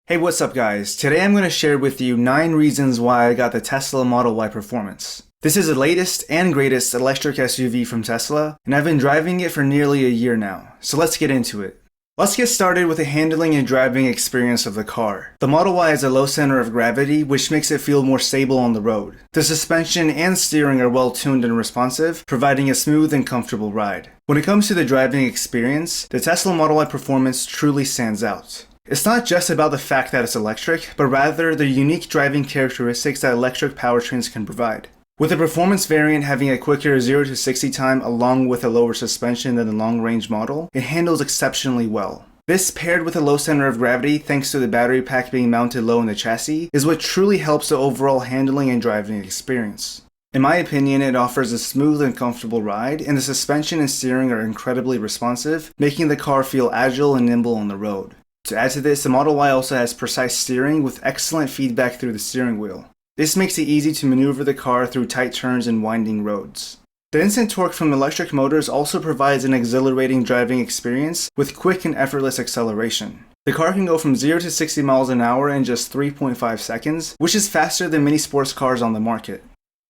Hey, what's up guys? Today I'm going to share with you 9 reasons why I got the Tesla Model Y Performance. This is the latest and greatest electric SUV from Tesla, and I've been driving it for nearly a year now, so let's get into it. Let's get started with the handling and driving experience of the car. The Model Y has a low center of gravity, which makes it feel more stable on the road. The suspension and steering are well tuned and responsive, providing a smooth and comfortable ride. When it comes to the driving experience, the Tesla Model Y Performance truly stands out. It's not just about the fact that it's electric, but rather the unique driving characteristics that electric powertrains can provide. With the performance variant having a quicker 0 to 60 time along with a lower suspension than the long-range model, it handles exceptionally well. This, paired with a low center of gravity thanks to the battery pack being mounted low in the chassis, is what truly helps the overall handling and driving experience. In my opinion, it offers a smooth and comfortable ride, and the suspension and steering are incredibly responsive, making the car feel agile and nimble on the road. To add to this, the Model Y also has precise steering with excellent feedback through the steering wheel. This makes it easy to maneuver the car through tight turns and winding roads. The instant torque from electric motors also provides an exhilarating driving experience with quick and effortless acceleration. The car can go from 0 to 60 miles an hour in just 3.5 seconds, which is faster than many sports cars on the market.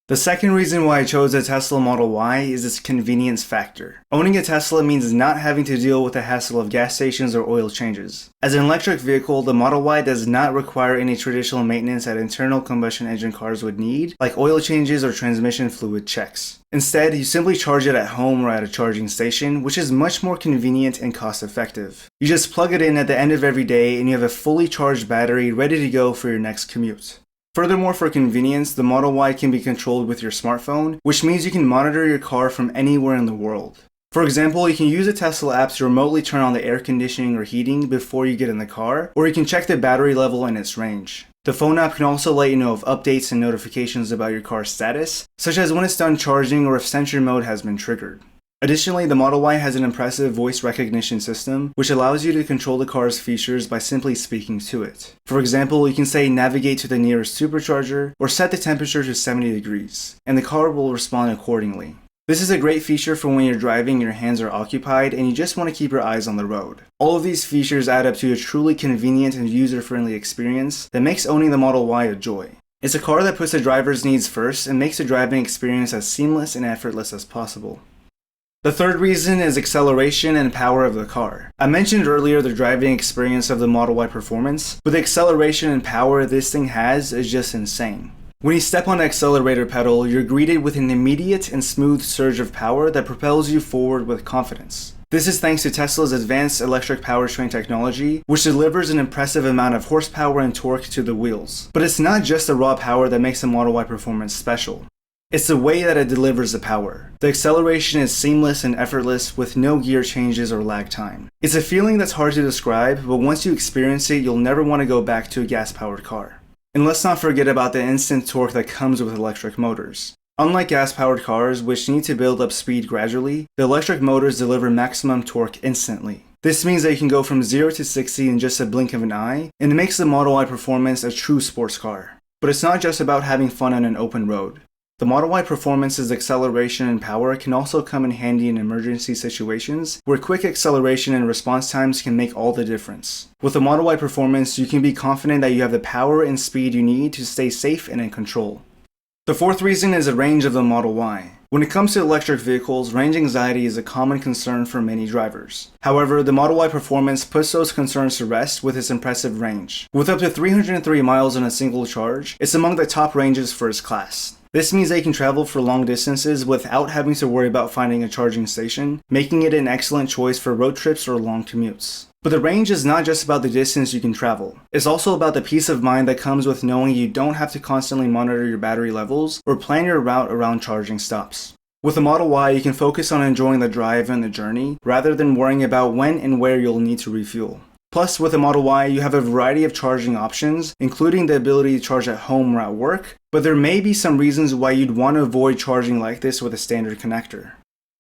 The second reason why I chose the Tesla Model Y is its convenience factor. Owning a Tesla means not having to deal with the hassle of gas stations or oil changes. As an electric vehicle, the Model Y does not require any traditional maintenance that internal combustion engine cars would need, like oil changes or transmission fluid checks. Instead, you simply charge it at home or at a charging station, which is much more convenient and cost-effective. You just plug it in at the end of every day and you have a fully charged battery ready to go for your next commute. Furthermore, for convenience, the Model Y can be controlled with your smartphone, which means you can monitor your car from anywhere in the world. For example, you can use the Tesla app to remotely turn on the air conditioning or heating before you get in the car, or you can check the battery level and its range. The phone app can also let you know of updates and notifications about your car's status, such as when it's done charging or if sensor mode has been triggered. Additionally, the Model Y has an impressive voice recognition system, which allows you to control the car's features by simply speaking to it. For example, you can say navigate to the nearest supercharger, or set the temperature to 70 degrees, and the car will respond accordingly. This is a great feature for when you're driving and your hands are occupied and you just want to keep your eyes on the road. All of these features add up to a truly convenient and user-friendly experience that makes owning the Model Y a joy. It's a car that puts the driver's needs first and makes the driving experience as seamless and effortless as possible. The third reason is acceleration and power of the car. I mentioned earlier the driving experience of the Model Y Performance, but the acceleration and power this thing has is just insane. When you step on the accelerator pedal, you're greeted with an immediate and smooth surge of power that propels you forward with confidence. This is thanks to Tesla's advanced electric powertrain technology, which delivers an impressive amount of horsepower and torque to the wheels. But it's not just the raw power that makes the Model Y Performance special. It's the way that it delivers the power. The acceleration is seamless and effortless with no gear changes or lag time. It's a feeling that's hard to describe, but once you experience it, you'll never want to go back to a gas-powered car. And let's not forget about the instant torque that comes with electric motors. Unlike gas-powered cars, which need to build up speed gradually, the electric motors deliver maximum torque instantly. This means that you can go from 0 to 60 in just a blink of an eye, and it makes the Model Y Performance a true sports car. But it's not just about having fun on an open road. The Model Y Performance's acceleration and power can also come in handy in emergency situations where quick acceleration and response times can make all the difference. With the Model Y Performance, you can be confident that you have the power and speed you need to stay safe and in control. The fourth reason is the range of the Model Y. When it comes to electric vehicles, range anxiety is a common concern for many drivers. However, the Model Y Performance puts those concerns to rest with its impressive range. With up to 303 miles on a single charge, it's among the top ranges for its class. This means they can travel for long distances without having to worry about finding a charging station, making it an excellent choice for road trips or long commutes. But the range is not just about the distance you can travel. It's also about the peace of mind that comes with knowing you don't have to constantly monitor your battery levels or plan your route around charging stops. With the Model Y, you can focus on enjoying the drive and the journey, rather than worrying about when and where you'll need to refuel. Plus, with the Model Y, you have a variety of charging options, including the ability to charge at home or at work, but there may be some reasons why you'd want to avoid charging like this with a standard connector.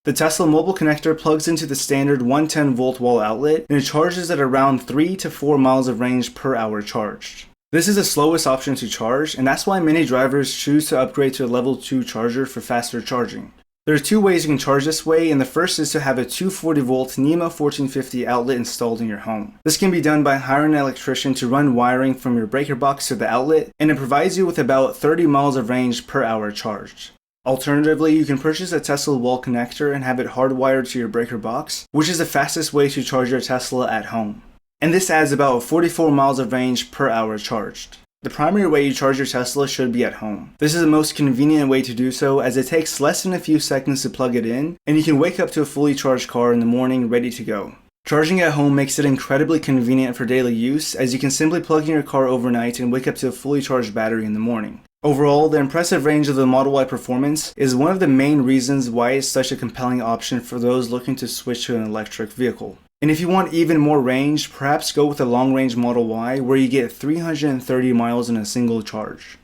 The Tesla Mobile Connector plugs into the standard 110-volt wall outlet, and it charges at around 3 to 4 miles of range per hour charged. This is the slowest option to charge, and that's why many drivers choose to upgrade to a level 2 charger for faster charging. There are two ways you can charge this way, and the first is to have a 240-volt NEMA 1450 outlet installed in your home. This can be done by hiring an electrician to run wiring from your breaker box to the outlet, and it provides you with about 30 miles of range per hour charged. Alternatively, you can purchase a Tesla wall connector and have it hardwired to your breaker box, which is the fastest way to charge your Tesla at home. And this adds about 44 miles of range per hour charged. The primary way you charge your Tesla should be at home. This is the most convenient way to do so, as it takes less than a few seconds to plug it in, and you can wake up to a fully charged car in the morning ready to go. Charging at home makes it incredibly convenient for daily use, as you can simply plug in your car overnight and wake up to a fully charged battery in the morning. Overall, the impressive range of the Model Y Performance is one of the main reasons why it's such a compelling option for those looking to switch to an electric vehicle. And if you want even more range, perhaps go with the long-range Model Y, where you get 330 miles in a single charge.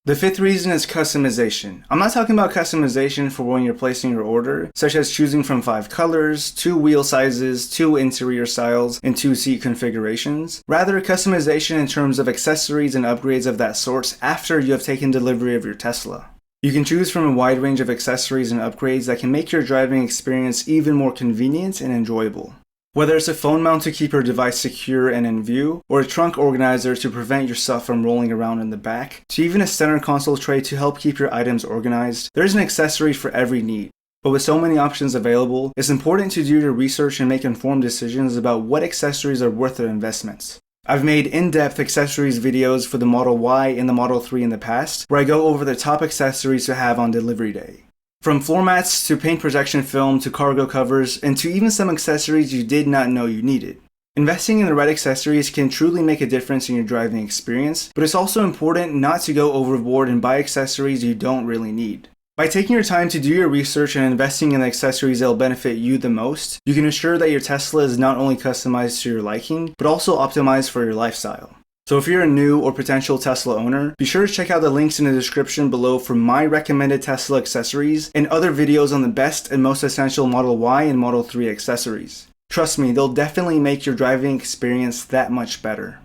The fifth reason is customization. I'm not talking about customization for when you're placing your order, such as choosing from 5 colors, 2 wheel sizes, 2 interior styles, and 2 seat configurations. Rather, customization in terms of accessories and upgrades of that sort after you have taken delivery of your Tesla. You can choose from a wide range of accessories and upgrades that can make your driving experience even more convenient and enjoyable. Whether it's a phone mount to keep your device secure and in view, or a trunk organizer to prevent your stuff from rolling around in the back, to even a center console tray to help keep your items organized, there's an accessory for every need. But with so many options available, it's important to do your research and make informed decisions about what accessories are worth their investments. I've made in-depth accessories videos for the Model Y and the Model 3 in the past, where I go over the top accessories to have on delivery day. From floor mats to paint protection film to cargo covers, and to even some accessories you did not know you needed. Investing in the right accessories can truly make a difference in your driving experience, but it's also important not to go overboard and buy accessories you don't really need. By taking your time to do your research and investing in the accessories that will benefit you the most, you can ensure that your Tesla is not only customized to your liking, but also optimized for your lifestyle. So if you're a new or potential Tesla owner, be sure to check out the links in the description below for my recommended Tesla accessories and other videos on the best and most essential Model Y and Model 3 accessories. Trust me, they'll definitely make your driving experience that much better.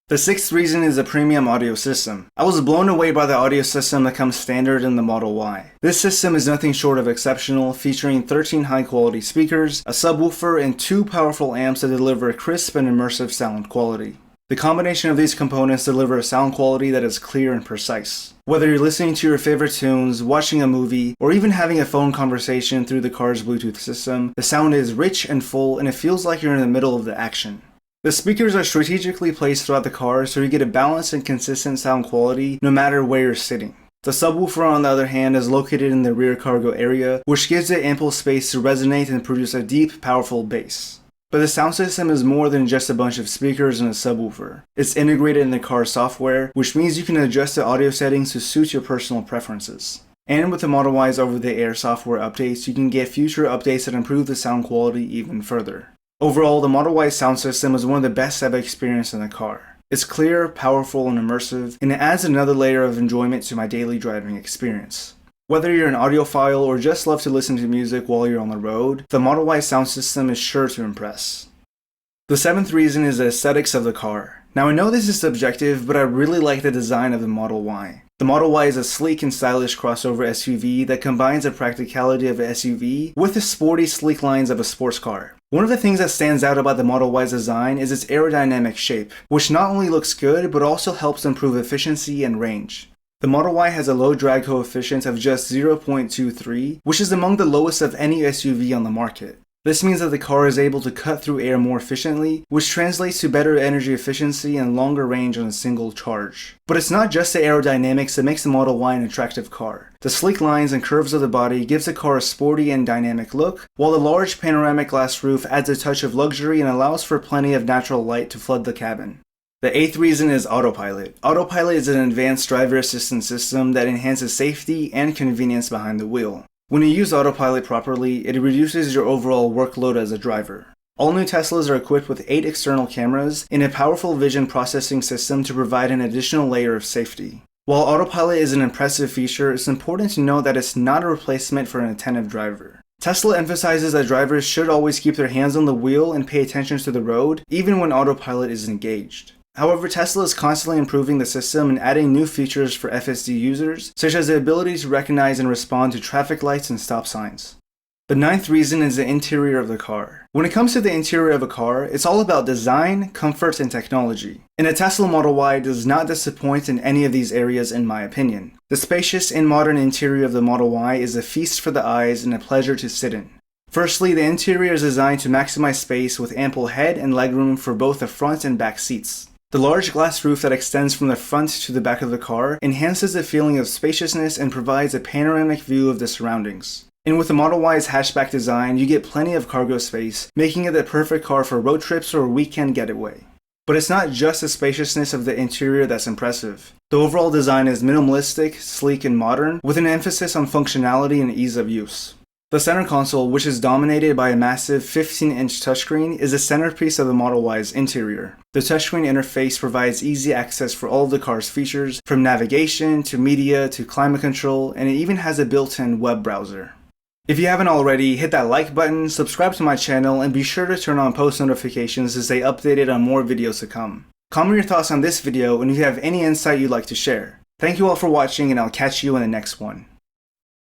The sixth reason is a premium audio system. I was blown away by the audio system that comes standard in the Model Y. This system is nothing short of exceptional, featuring 13 high-quality speakers, a subwoofer, and 2 powerful amps that deliver crisp and immersive sound quality. The combination of these components deliver a sound quality that is clear and precise. Whether you're listening to your favorite tunes, watching a movie, or even having a phone conversation through the car's Bluetooth system, the sound is rich and full, and it feels like you're in the middle of the action. The speakers are strategically placed throughout the car so you get a balanced and consistent sound quality no matter where you're sitting. The subwoofer, on the other hand, is located in the rear cargo area, which gives it ample space to resonate and produce a deep, powerful bass. But the sound system is more than just a bunch of speakers and a subwoofer. It's integrated in the car's software, which means you can adjust the audio settings to suit your personal preferences. And with the Model Y's over-the-air software updates, you can get future updates that improve the sound quality even further. Overall, the Model Y sound system is one of the best I've experienced in the car. It's clear, powerful, and immersive, and it adds another layer of enjoyment to my daily driving experience. Whether you're an audiophile or just love to listen to music while you're on the road, the Model Y sound system is sure to impress. The seventh reason is the aesthetics of the car. Now I know this is subjective, but I really like the design of the Model Y. The Model Y is a sleek and stylish crossover SUV that combines the practicality of an SUV with the sporty, sleek lines of a sports car. One of the things that stands out about the Model Y's design is its aerodynamic shape, which not only looks good, but also helps improve efficiency and range. The Model Y has a low drag coefficient of just 0.23, which is among the lowest of any SUV on the market. This means that the car is able to cut through air more efficiently, which translates to better energy efficiency and longer range on a single charge. But it's not just the aerodynamics that makes the Model Y an attractive car. The sleek lines and curves of the body gives the car a sporty and dynamic look, while the large panoramic glass roof adds a touch of luxury and allows for plenty of natural light to flood the cabin. The eighth reason is Autopilot. Autopilot is an advanced driver assistance system that enhances safety and convenience behind the wheel. When you use Autopilot properly, it reduces your overall workload as a driver. All new Teslas are equipped with 8 external cameras and a powerful vision processing system to provide an additional layer of safety. While Autopilot is an impressive feature, it's important to know that it's not a replacement for an attentive driver. Tesla emphasizes that drivers should always keep their hands on the wheel and pay attention to the road, even when Autopilot is engaged. However, Tesla is constantly improving the system and adding new features for FSD users, such as the ability to recognize and respond to traffic lights and stop signs. The ninth reason is the interior of the car. When it comes to the interior of a car, it's all about design, comfort, and technology. And the Tesla Model Y does not disappoint in any of these areas in my opinion. The spacious and modern interior of the Model Y is a feast for the eyes and a pleasure to sit in. Firstly, the interior is designed to maximize space with ample head and legroom for both the front and back seats. The large glass roof that extends from the front to the back of the car enhances the feeling of spaciousness and provides a panoramic view of the surroundings. And with the Model Y's hatchback design, you get plenty of cargo space, making it the perfect car for road trips or a weekend getaway. But it's not just the spaciousness of the interior that's impressive. The overall design is minimalistic, sleek, and modern, with an emphasis on functionality and ease of use. The center console, which is dominated by a massive 15-inch touchscreen, is the centerpiece of the Model Y's interior. The touchscreen interface provides easy access for all of the car's features, from navigation to media to climate control, and it even has a built-in web browser. If you haven't already, hit that like button, subscribe to my channel, and be sure to turn on post notifications to stay updated on more videos to come. Comment your thoughts on this video and if you have any insight you'd like to share. Thank you all for watching, and I'll catch you in the next one.